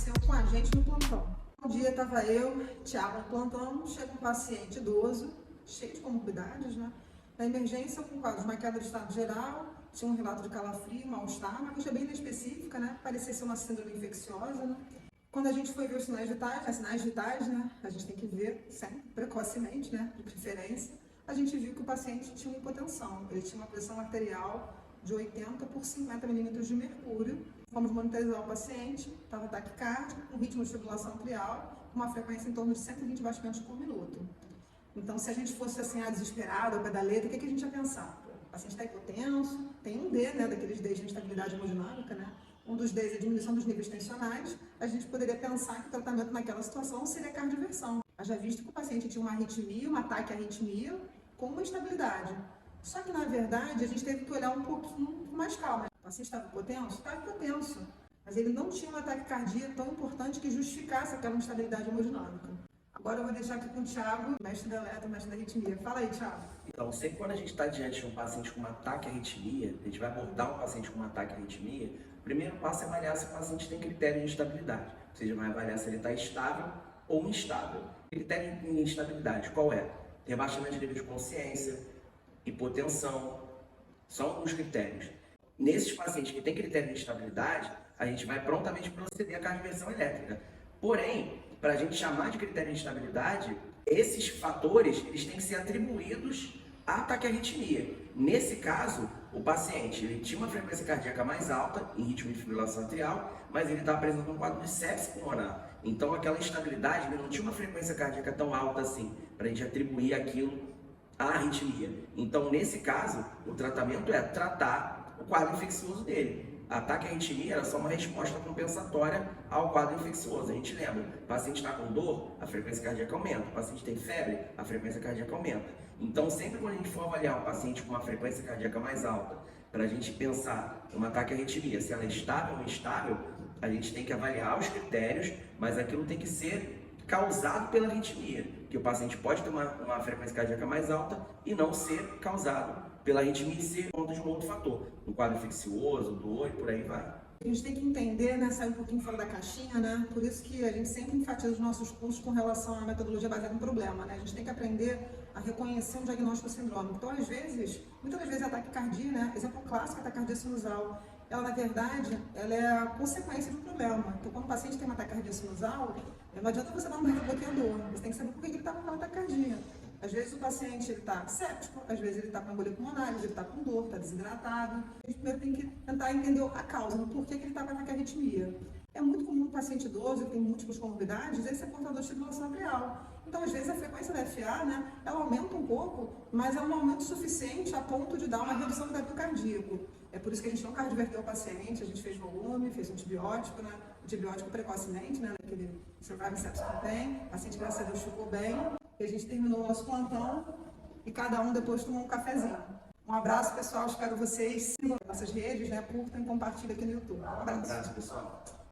aconteceu com a gente no plantão. Um dia estava eu, Thiago, no plantão, chega um paciente idoso, cheio de comorbidades, né? Na emergência, com quadros de uma queda de estado geral, tinha um relato de calafrio, mal-estar, uma queixa bem inespecífica, né? Parecia ser uma síndrome infecciosa, né? Quando a gente foi ver os sinais vitais, né? A gente tem que ver sempre, precocemente, né? De preferência. A gente viu que o paciente tinha uma hipotensão. Ele tinha uma pressão arterial de 80 por 50 milímetros de mercúrio. Fomos monitorizar o paciente, estava taquicárdio, um ritmo de fibrilação atrial, uma frequência em torno de 120 batimentos por minuto. Então, se a gente fosse assim, desesperado, ao pé da letra, o que a gente ia pensar? O paciente está hipotenso, tem um D, né, daqueles Ds de instabilidade hemodinâmica, né? Um dos Ds é a diminuição dos níveis tensionais. A gente poderia pensar que o tratamento naquela situação seria cardioversão. Haja visto que o paciente tinha uma arritmia, um ataque à arritmia, com uma instabilidade. Só que, na verdade, a gente teve que olhar um pouquinho com mais calma. O paciente estava hipotenso? Estava hipotenso. Mas ele não tinha um ataque cardíaco tão importante que justificasse aquela instabilidade hemodinâmica. Agora eu vou deixar aqui com o Thiago, mestre da eletro, mestre da arritmia. Fala aí, Thiago. Então, sempre quando a gente está diante de um paciente com um ataque à arritmia, a gente vai abordar um paciente com um ataque à arritmia, o primeiro passo é avaliar se o paciente tem critério de instabilidade. Ou seja, vai avaliar se ele está estável ou instável. Critério de instabilidade, qual é? Rebaixamento de nível de consciência, hipotensão, são alguns critérios. Nesses pacientes que têm critério de instabilidade, a gente vai prontamente proceder à cardioversão elétrica. Porém, para a gente chamar de critério de instabilidade, esses fatores eles têm que ser atribuídos a ataque à arritmia. Nesse caso, o paciente ele tinha uma frequência cardíaca mais alta, em ritmo de fibrilação atrial, mas ele está apresentando um quadro de sepse pulmonar. Então, aquela instabilidade ele não tinha uma frequência cardíaca tão alta assim, para a gente atribuir aquilo à arritmia. Então, nesse caso, o tratamento é tratar o quadro infeccioso dele. Ataque à arritmia era só uma resposta compensatória ao quadro infeccioso. A gente lembra, o paciente está com dor, a frequência cardíaca aumenta. O paciente tem febre, a frequência cardíaca aumenta. Então, sempre quando a gente for avaliar um paciente com uma frequência cardíaca mais alta, para a gente pensar um ataque à arritmia, se ela é estável ou instável, a gente tem que avaliar os critérios, mas aquilo tem que ser causado pela arritmia, que o paciente pode ter uma frequência cardíaca mais alta e não ser causado pela arritmia e ser conta de um outro fator, um quadro infeccioso, dor e por aí vai. A gente tem que entender, né, sair um pouquinho fora da caixinha, né? Por isso que a gente sempre enfatiza os nossos cursos com relação à metodologia baseada em problema, né? A gente tem que aprender a reconhecer um diagnóstico sindrômico. Então, às vezes, muitas das vezes a taquicardia, né? Exemplo clássico, a taquicardia sinusal. Ela, na verdade, ela é a consequência de um problema. Então, quando o paciente tem uma taquicardia sinusal, não adianta você dar um bloqueador. Você tem que saber por que ele está com aquela taquicardia. Às vezes o paciente está séptico, às vezes ele está com embolia pulmonar, às vezes ele está com dor, está desidratado. A gente primeiro tem que tentar entender a causa, do porquê que ele está com ataque à arritmia. É muito comum o paciente idoso que tem múltiplas comorbidades, ele ser portador de fibrilação atrial. Então, às vezes, a frequência da FA, né, ela aumenta um pouco, mas é um aumento suficiente a ponto de dar uma redução do débito cardíaco. É por isso que a gente não cardioverteu o paciente, a gente fez volume, fez antibiótico, né, antibiótico precocemente, né, naquele survival sepsis que tem. O paciente, graças a Deus, ficou bem. E a gente terminou o nosso plantão e cada um depois tomou um cafezinho. Um abraço, pessoal. Espero vocês sigam nossas redes, né? Curtam e compartilhem aqui no YouTube. Um abraço, Pessoal.